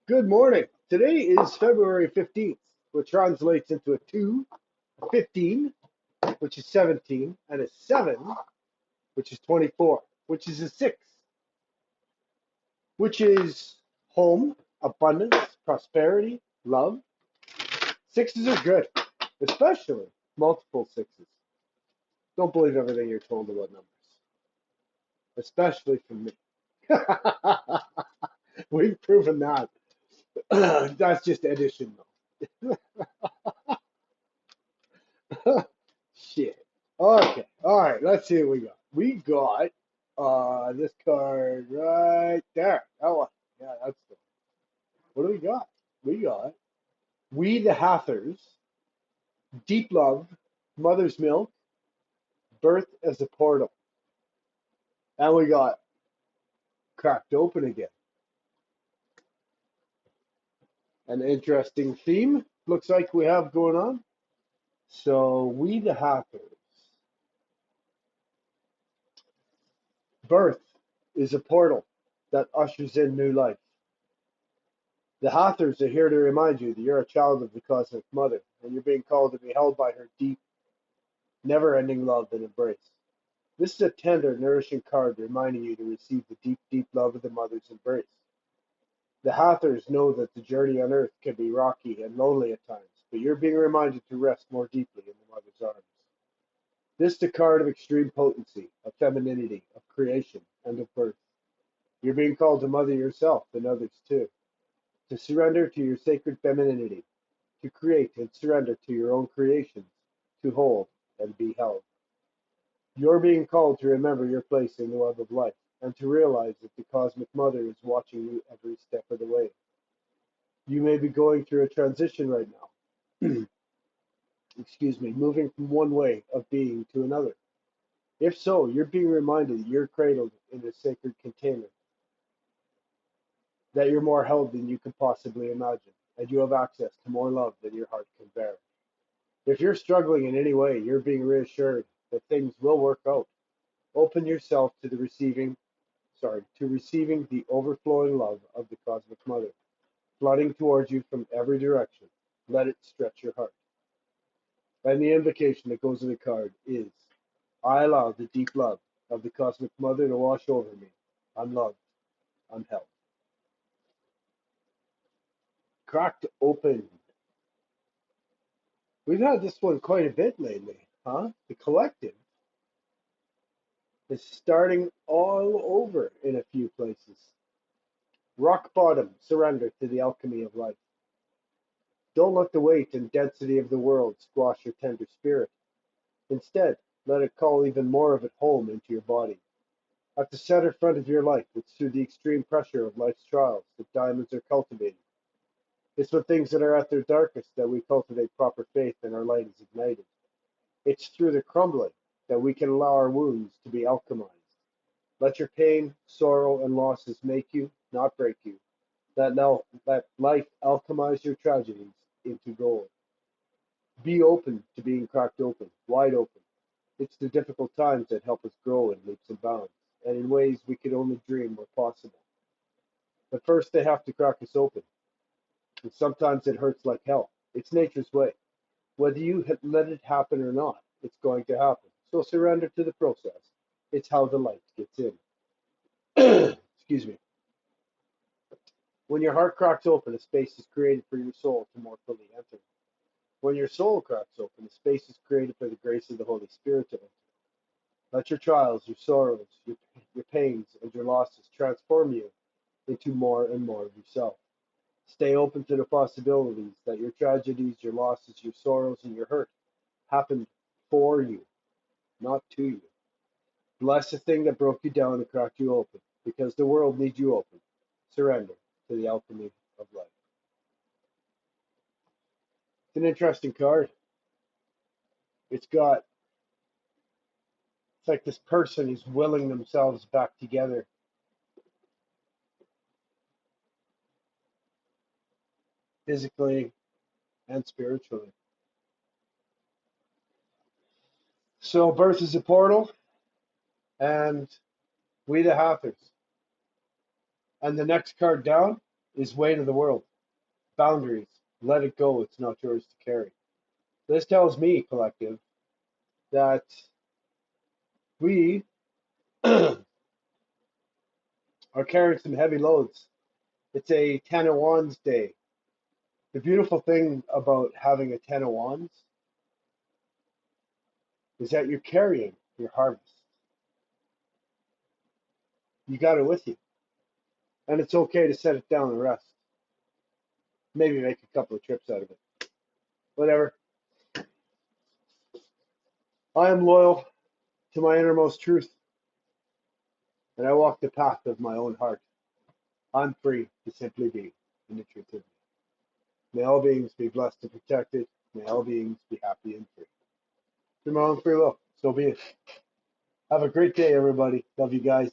Good morning. Today is February 15th, which translates into a 2, a 15, which is 17, and a 7, which is 24, which is a 6, which is home, abundance, prosperity, love. Sixes are good, especially multiple sixes. Don't believe everything you're told about numbers, especially from me. We've proven that. That's just addition, though. Shit. Okay. All right. Let's see what we got. We got this card right there. That one. Yeah, that's the. What do we got? We got We the Hathors, Deep Love, Mother's Milk, Birth as a Portal. And we got Cracked Open again. An interesting theme looks like we have going on. So We the Hathors. Birth is a portal that ushers in new life. The Hathors are here to remind you that you're a child of the Cosmic Mother, and you're being called to be held by her deep, never-ending love and embrace. This is a tender, nourishing card reminding you to receive the deep, deep love of the Mother's embrace. The Hathors know that the journey on Earth can be rocky and lonely at times, but you're being reminded to rest more deeply in the Mother's arms. This is a card of extreme potency, of femininity, of creation, and of birth. You're being called to mother yourself and others too, to surrender to your sacred femininity, to create and surrender to your own creations, to hold and be held. You're being called to remember your place in the web of life and to realize that the Cosmic Mother is watching you every step of the way. You may be going through a transition right now, excuse me, moving from one way of being to another. If so, you're being reminded that you're cradled in a sacred container, that you're more held than you could possibly imagine, and you have access to more love than your heart can bear. If you're struggling in any way, you're being reassured that things will work out. Open yourself to receiving the overflowing love of the Cosmic Mother, flooding towards you from every direction. Let it stretch your heart. And the invocation that goes in the card is, I allow the deep love of the Cosmic Mother to wash over me. I'm loved. I'm held. Cracked open. We've had this one quite a bit lately, huh? The collective is starting all over in a few places. Rock bottom, surrender to the alchemy of life. Don't let the weight and density of the world squash your tender spirit. Instead, let it call even more of it home into your body. At the center front of your life, it's through the extreme pressure of life's trials that diamonds are cultivated. It's with things that are at their darkest that we cultivate proper faith and our light is ignited. It's through the crumbling that we can allow our wounds to be alchemized. Let your pain, sorrow, and losses make you, not break you. Let life alchemize your tragedies into gold. Be open to being cracked open, wide open. It's the difficult times that help us grow in leaps and bounds, and in ways we could only dream were possible. But first, they have to crack us open, and sometimes it hurts like hell. It's nature's way. Whether you let it happen or not, it's going to happen. So surrender to the process. It's how the light gets in. Excuse me. When your heart cracks open, a space is created for your soul to more fully enter. When your soul cracks open, a space is created for the grace of the Holy Spirit to enter. Let your trials, your sorrows, your pains, and your losses transform you into more and more of yourself. Stay open to the possibilities that your tragedies, your losses, your sorrows, and your hurt happened for you, not to you. Bless the thing that broke you down and cracked you open, because the world needs you open. Surrender to the alchemy of life. It's an interesting card. It's got, it's like this person is willing themselves back together, physically and spiritually. So birth is a portal, and We the Hathors. And the next card down is weight of the world. Boundaries. Let it go. It's not yours to carry. This tells me, collective, that we are carrying some heavy loads. It's a Ten of Wands day. The beautiful thing about having a Ten of Wands is that you're carrying your harvest. You got it with you. And it's okay to set it down and rest. Maybe make a couple of trips out of it. Whatever. I am loyal to my innermost truth, and I walk the path of my own heart. I'm free to simply be in the truth of me. May all beings be blessed and protected. May all beings be happy and free. Through my own free will. So be it. Have a great day, everybody. Love you guys.